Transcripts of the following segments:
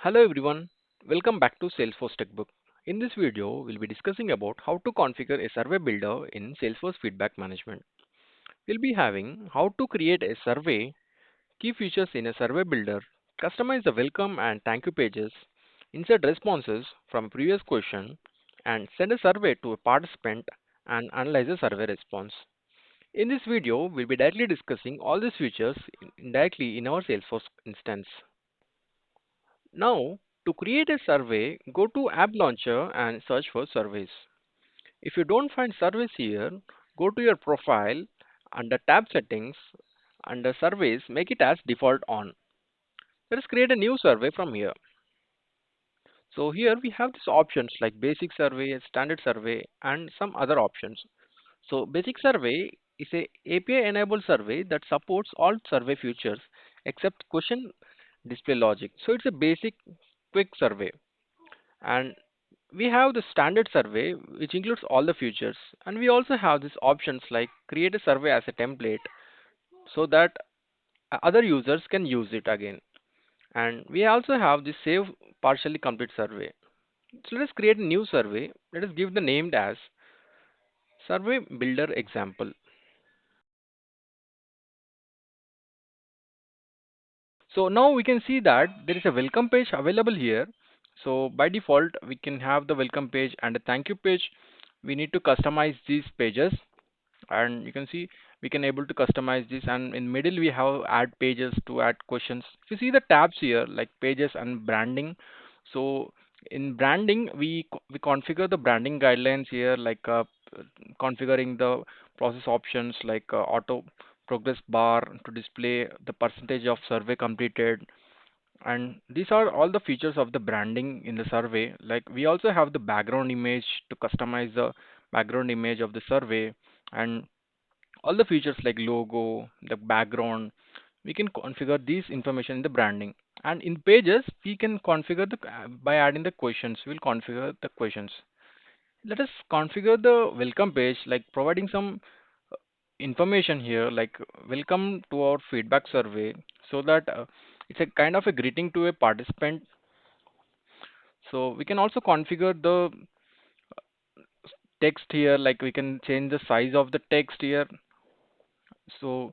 Hello everyone, welcome back to Salesforce Textbook. In this video, we'll be discussing about how to configure a survey builder in Salesforce Feedback Management. We'll be having how to create a survey, key features in a survey builder, customize the welcome and thank you pages, insert responses from a previous question, and send a survey to a participant and analyze the survey response. In this video, we'll be directly discussing all these features directly in our Salesforce instance. Now, to create a survey, go to App Launcher and search for surveys. If you don't find surveys here, go to your profile under tab settings, under surveys, make it as default on. Let us create a new survey from here. So here we have these options like basic survey, standard survey, and some other options. So basic survey is a API enabled survey that supports all survey features except question display logic. So it's a basic quick survey. And we have the standard survey which includes all the features, and we also have these options like create a survey as a template so that other users can use it again. And we also have the save partially complete survey. So let us create a new survey. Let us give the name as survey builder example. So now we can see that there is a welcome page available here. So by default we can have the welcome page and a thank you page. We need to customize these pages, and you can see we can able to customize this, and in middle we have add pages to add questions. If you see the tabs here like pages and branding, so in branding we configure the branding guidelines here like configuring the process options like auto progress bar to display the percentage of survey completed, and these are all the features of the branding in the survey. Like we also have the background image to customize the background image of the survey, and all the features like logo, the background, we can configure these information in the branding. And in pages, we can configure the by adding the questions. We'll configure the questions. Let us configure the welcome page, like providing some information here, like welcome to our feedback survey, so that it's a kind of a greeting to a participant. So we can also configure the text here, like we can change the size of the text here. So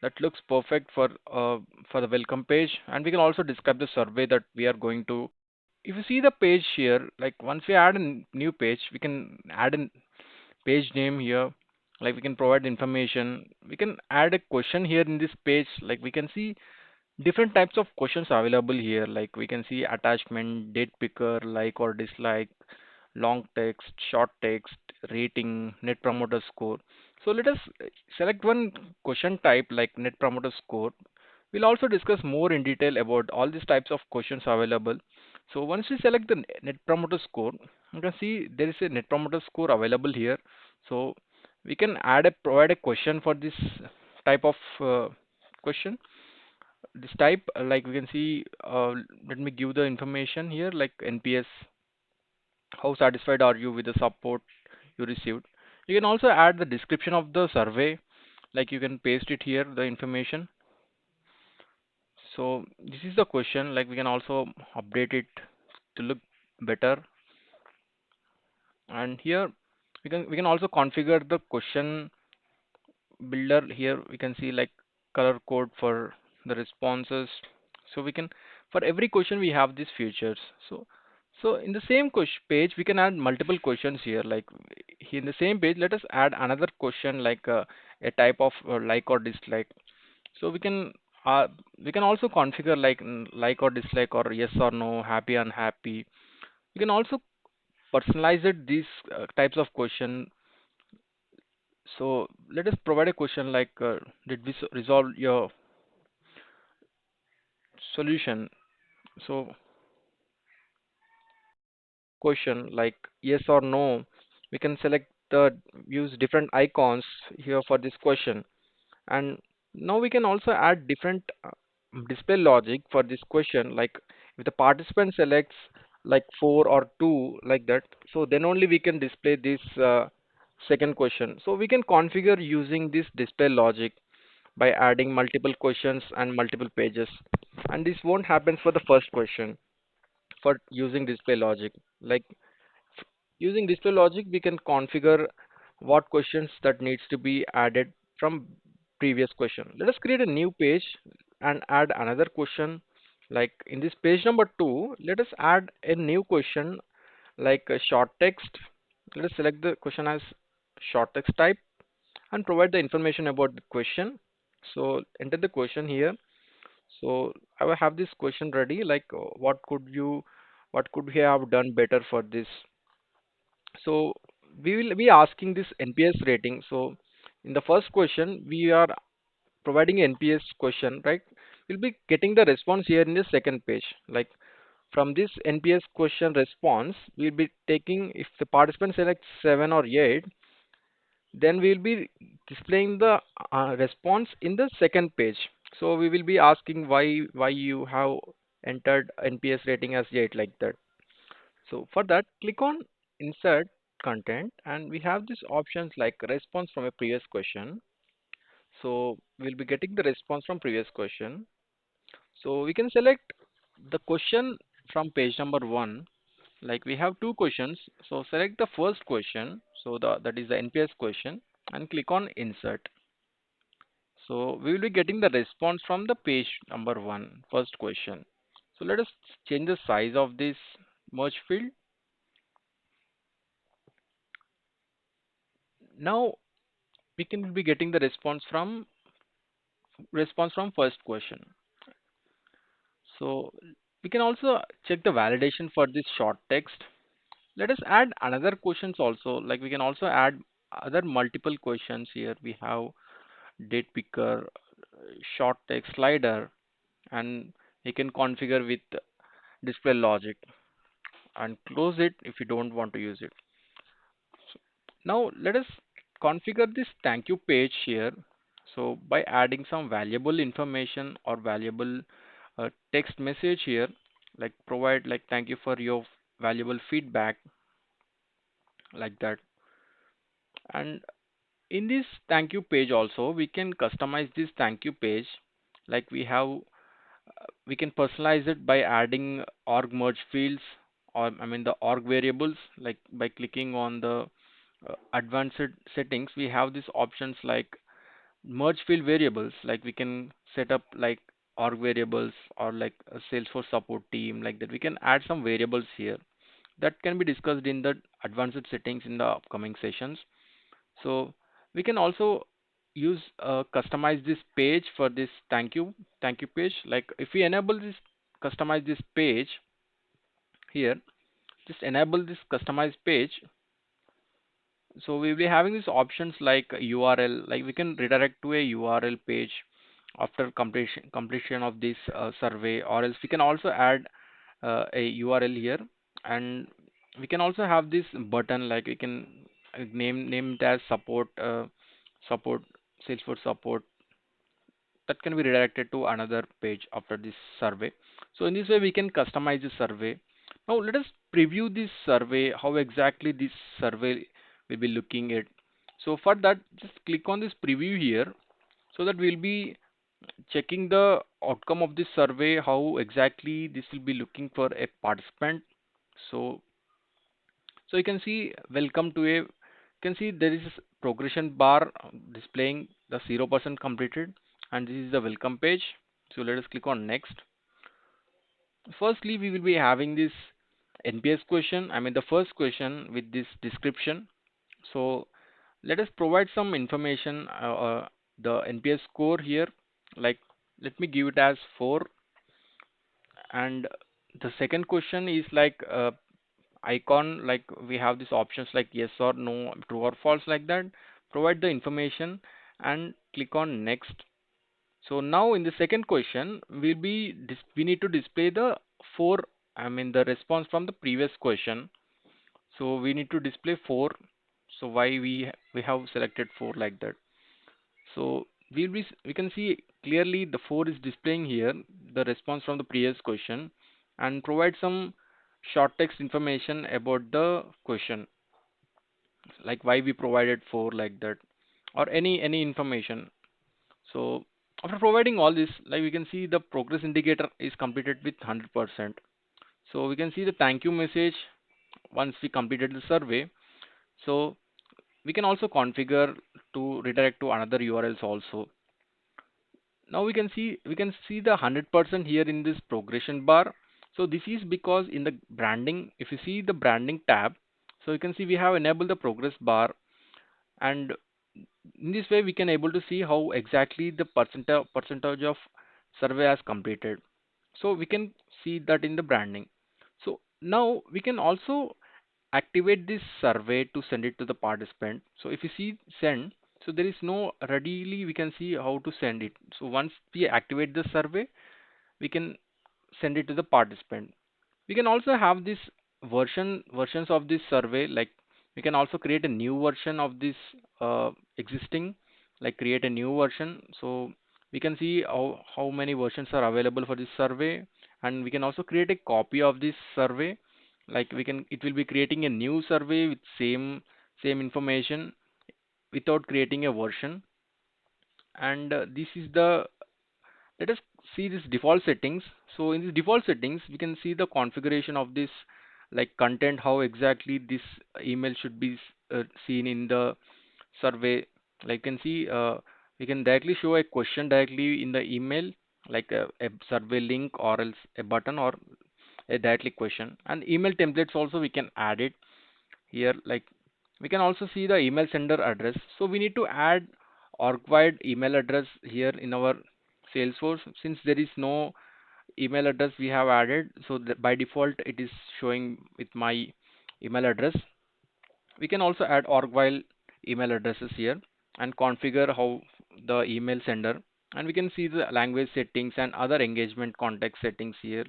that looks perfect for the welcome page, and we can also describe the survey that we are going to. If you see the page here, like once we add a new page, we can add a page name here, like we can provide information, we can add a question here in this page. Like we can see different types of questions available here, like we can see attachment, date picker, like or dislike, long text, short text, rating, net promoter score. So let us select one question type like net promoter score. We'll also discuss more in detail about all these types of questions available. So once we select the net promoter score, you can see there is a net promoter score available here. So we can provide a question for this type of question. This type, like we can see, let me give the information here like NPS, how satisfied are you with the support you received. You can also add the description of the survey, like you can paste it here, the information. So this is the question, like we can also update it to look better. And here we can also configure the question builder. Here we can see like color code for the responses. So we can, for every question we have these features. So in the same page we can add multiple questions here, like here in the same page let us add another question like a type of like or dislike. So uh, we can also configure like like or dislike or yes or no, happy, unhappy. You can also personalize it these types of question. So let us provide a question like did we resolve your solution? So question like yes or no. We can select the use different icons here for this question. And now we can also add different display logic for this question, like if the participant selects like 4 or 2 like that, so then only we can display this second question. So we can configure using this display logic by adding multiple questions and multiple pages, and this won't happen for the first question. for using display logic. Like using display logic, we can configure what questions that needs to be added from previous question. Let us create a new page and add another question. Like in this page number 2, let us add a new question like a short text. Let us select the question as short text type and provide the information about the question. So enter the question here. So I will have this question ready, like what could we have done better for this? So we will be asking this NPS rating. So in the first question, we are providing NPS question, right? We'll be getting the response here in the second page. Like from this NPS question response, we'll be taking if the participant selects 7 or 8, then we'll be displaying the response in the second page. So we will be asking why you have entered NPS rating as 8 like that. So for that, click on insert content and we have these options like response from a previous question. So we'll be getting the response from previous question. So we can select the question from page number 1. Like we have two questions. So select the first question. So that is the NPS question and click on insert. So we will be getting the response from the page number 1, first question. So let us change the size of this merge field. Now we can be getting the response from first question. So we can also check the validation for this short text. Let us add another questions also. Like we can also add other multiple questions here. We have date picker, short text slider, and you can configure with display logic and close it if you don't want to use it. Now let us configure this thank you page here. So by adding some valuable information or valuable text message here, like provide like thank you for your valuable feedback like that. And in this thank you page also we can customize this thank you page. Like we can personalize it by adding org merge fields or I mean the org variables. Like by clicking on the advanced settings, we have these options like merge field variables. Like we can set up like org variables or like a Salesforce support team like that. We can add some variables here that can be discussed in the advanced settings in the upcoming sessions. So we can also use customize this page for this thank you page. Like if we enable this customize this page here, just enable this customized page. So we'll be having these options like URL, like we can redirect to a URL page after completion of this survey, or else we can also add a URL here, and we can also have this button like we can name it as support Salesforce support, that can be redirected to another page after this survey. So in this way we can customize the survey. Now let us preview this survey, how exactly this survey will be looking at. So for that, just click on this preview here, so that we'll be checking the outcome of this survey, how exactly this will be looking for a participant. So so you can see welcome to a, you can see there is progression bar displaying the 0% completed, and this is the welcome page. So let us click on next. Firstly, we will be having this NPS question, I mean the first question with this description. So let us provide some information, the NPS score here, like let me give it as 4. And the second question is like icon, like we have these options like yes or no, true or false like that. Provide the information and click on next. So now in the second question we need to display the 4, I mean the response from the previous question. So we need to display 4. So why we have selected 4 like that. So we can see clearly the 4 is displaying here the response from the previous question, and provide some short text information about the question, like why we provided 4 like that, or any information. So after providing all this, like we can see the progress indicator is completed with 100%. So we can see the thank you message once we completed the survey. So we can also configure to redirect to another URLs also. Now we can see the 100% here in this progression bar. So this is because in the branding, if you see the branding tab, so you can see we have enabled the progress bar, and in this way we can able to see how exactly the percentage of survey has completed. So we can see that in the branding. So now we can also activate this survey to send it to the participant. So if you see send, so there is no readily we can see how to send it. So once we activate the survey, we can send it to the participant. We can also have this versions of this survey, like we can also create a new version of this existing, like create a new version. So we can see how many versions are available for this survey, and we can also create a copy of this survey, like it will be creating a new survey with same information without creating a version. And this is the let us see this default settings. So in the default settings we can see the configuration of this, like content, how exactly this email should be seen in the survey. Like you can see we can directly show a question directly in the email, like a survey link or else a button or a directly question. And email templates also we can add it here, like we can also see the email sender address. So we need to add archived email address here in our Salesforce. Since there is no email address we have added, so that by default it is showing with my email address. We can also add archived email addresses here and configure how the email sender, and we can see the language settings and other engagement context settings here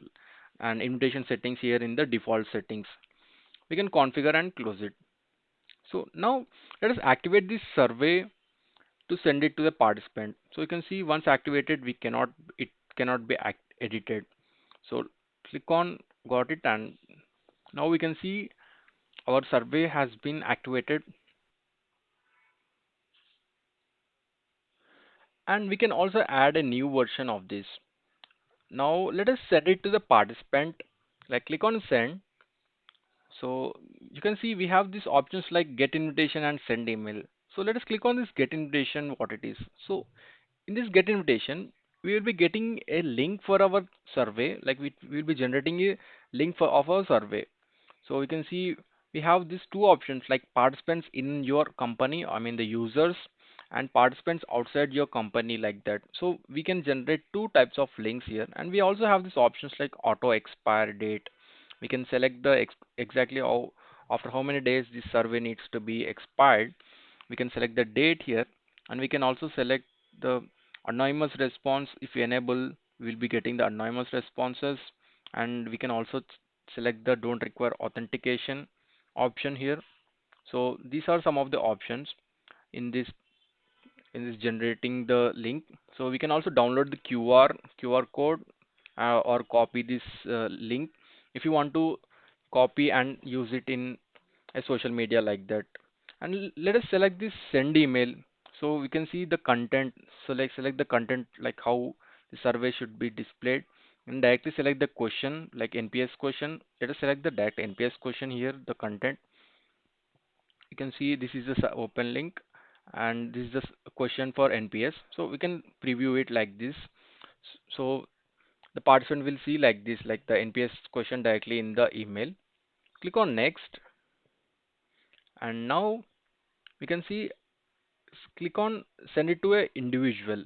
and invitation settings here in the default settings. We can configure and close it. So now let us activate this survey to send it to the participant. So you can see once activated, it cannot be edited. So click on got it, and now we can see our survey has been activated, and we can also add a new version of this. Now let us send it to the participant. Like click on send. So you can see we have these options like get invitation and send email. So let us click on this get invitation, what it is. So in this get invitation, we will be getting a link for our survey, like we will be generating a link for of our survey. So you can see we have these two options, like participants in your company, I mean the users, and participants outside your company, like that. So we can generate two types of links here, and we also have these options like auto expire date. We can select the exactly how after how many days this survey needs to be expired. We can select the date here, and we can also select the anonymous response. If we enable, we'll be getting the anonymous responses. And we can also select the don't require authentication option here. So these are some of the options in this generating the link. So we can also download the QR code or copy this link if you want to copy and use it in a social media, like that. And let us select this send email. So we can see the content. Select the content, like how the survey should be displayed, and directly select the question, like NPS question. Let us select the direct NPS question here, the content. You can see this is the open link, and this is the question for NPS. So we can preview it like this. So the participant will see like this, like the NPS question directly in the email. Click on next, and now we can see click on send it to a individual,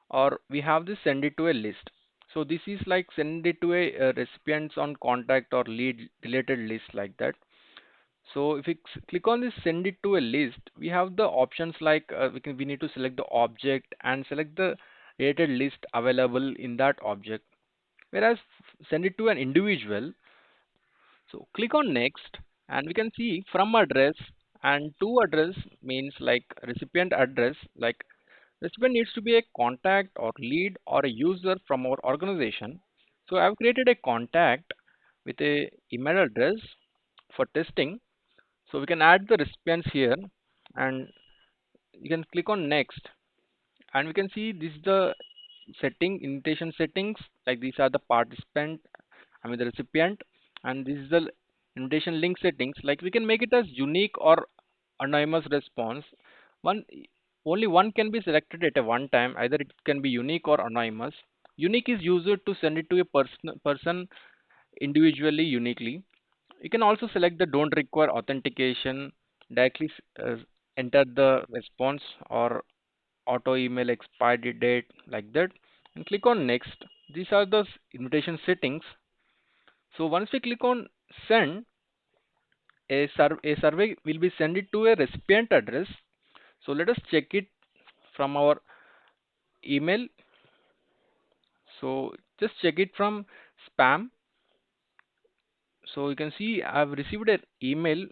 or we have this send it to a list. So this is like send it to a recipients on contact or lead related list, like that. So if we click on this send it to a list, we have the options like we need to select the object and select the related list available in that object. Whereas send it to an individual, so click on next, and we can see from address and to address means like recipient address, like recipient needs to be a contact or lead or a user from our organization. So I've created a contact with a email address for testing. So we can add the recipients here, and you can click on next, and we can see this is the invitation settings, like these are the participant I mean the recipient, and this is the invitation link settings. Like we can make it as unique or anonymous response. One only one can be selected at a one time. Either it can be unique or anonymous. Unique is used to send it to a person individually uniquely. You can also select the don't require authentication, directly enter the response or auto email expiry date like that, and click on next. These are the invitation settings. So once we click on send, a survey will be sent it to a recipient address. So let us check it from our email. So just check it from spam. So you can see I've received an email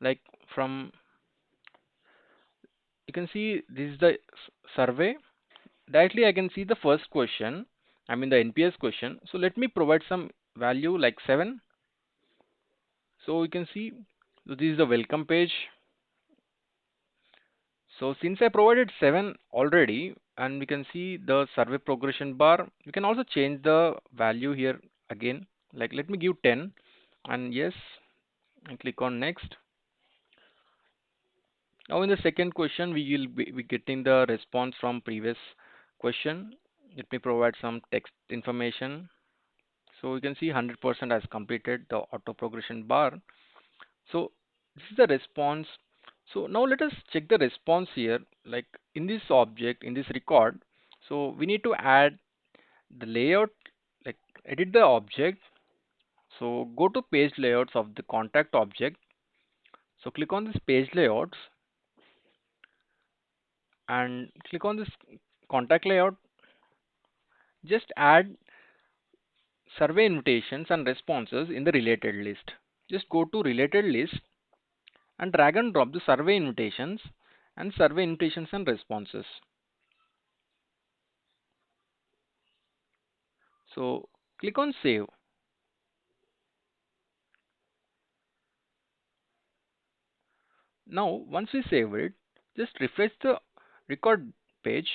like from, you can see this is the survey. Directly I can see the first question, I mean the NPS question. So let me provide some value like 7. So you can see this is the welcome page. So since I provided 7 already, and we can see the survey progression bar, you can also change the value here again. Like let me give 10 and yes, and click on next. Now in the second question, we will be getting the response from previous question. Let me provide some text information. So you can see 100% has completed the auto progression bar. So this is the response. So now let us check the response here. Like in this object, in this record, so we need to add the layout, like edit the object. So go to page layouts of the contact object. So click on this page layouts and click on this contact layout. Just add survey invitations and responses in the related list. Just go to related list and drag and drop the survey invitations and responses. So click on save. Now once we save it, just refresh the record page.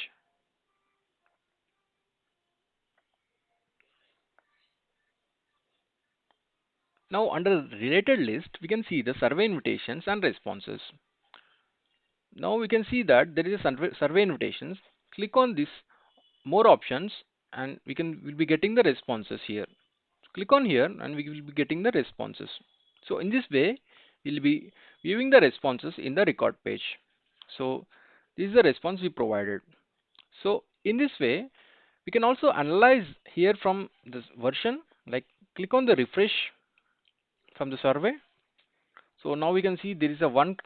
Now under related list we can see the survey invitations and responses. Now we can see that there is a survey invitations. Click on this more options and we'll be getting the responses here. Click on here and we will be getting the responses. So in this way we'll be viewing the responses in the record page. So this is the response we provided. So in this way we can also analyze here from this version, like click on the refresh from the survey. So now we can see there is a one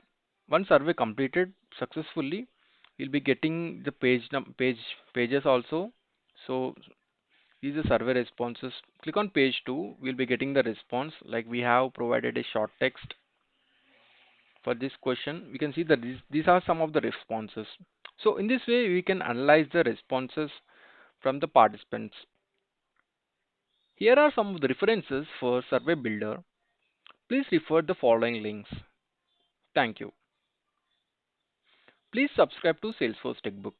survey completed successfully. We'll be getting the pages also. So these are survey responses. Click on page 2. We'll be getting the response. Like we have provided a short text for this question. We can see that these are some of the responses. So in this way, we can analyze the responses from the participants. Here are some of the references for Survey Builder. Please refer the following links. Thank you. Please subscribe to Salesforce Textbook.